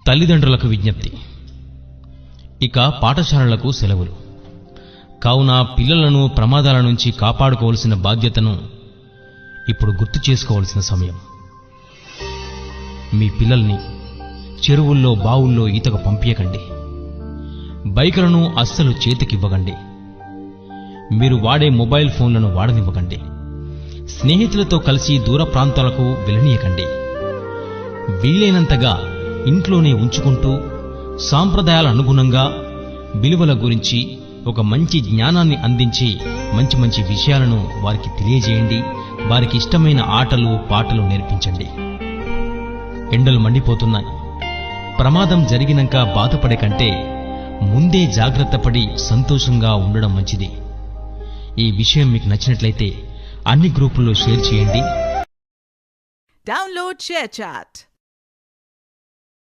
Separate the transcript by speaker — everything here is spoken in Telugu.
Speaker 1: తల్లిదండ్రులకు విజ్ఞప్తి. ఇక పాఠశాలలకు సెలవులు. కావున పిల్లలను ప్రమాదాల నుంచి కాపాడుకోవాల్సిన బాధ్యతను ఇప్పుడు గుర్తు చేసుకోవాల్సిన సమయం. మీ పిల్లల్ని చెరువుల్లో బావుల్లో ఈతకు పంపించకండి. బైకులను అస్సలు చేతికివ్వకండి. మీరు వాడే మొబైల్ ఫోన్లను వాడనివ్వకండి. స్నేహితులతో కలిసి దూర ప్రాంతాలకు వెళ్ళనీయకండి. వీలైనంతగా ఇంట్లోనే ఉంచుకుంటూ సాంప్రదాయాల అనుగుణంగా విలువల గురించి ఒక మంచి జ్ఞానాన్ని అందించి మంచి మంచి విషయాలను వారికి తెలియజేయండి. వారికి ఇష్టమైన ఆటలు పాటలు నేర్పించండి. ఎండలు మండిపోతున్నాయి. ప్రమాదం జరిగినాక బాధపడే కంటే ముందే జాగ్రత్త పడి సంతోషంగా ఉండడం మంచిది. ఈ విషయం మీకు నచ్చినట్లయితే అన్ని గ్రూపుల్లో షేర్ చేయండి.
Speaker 2: Download ShareChat.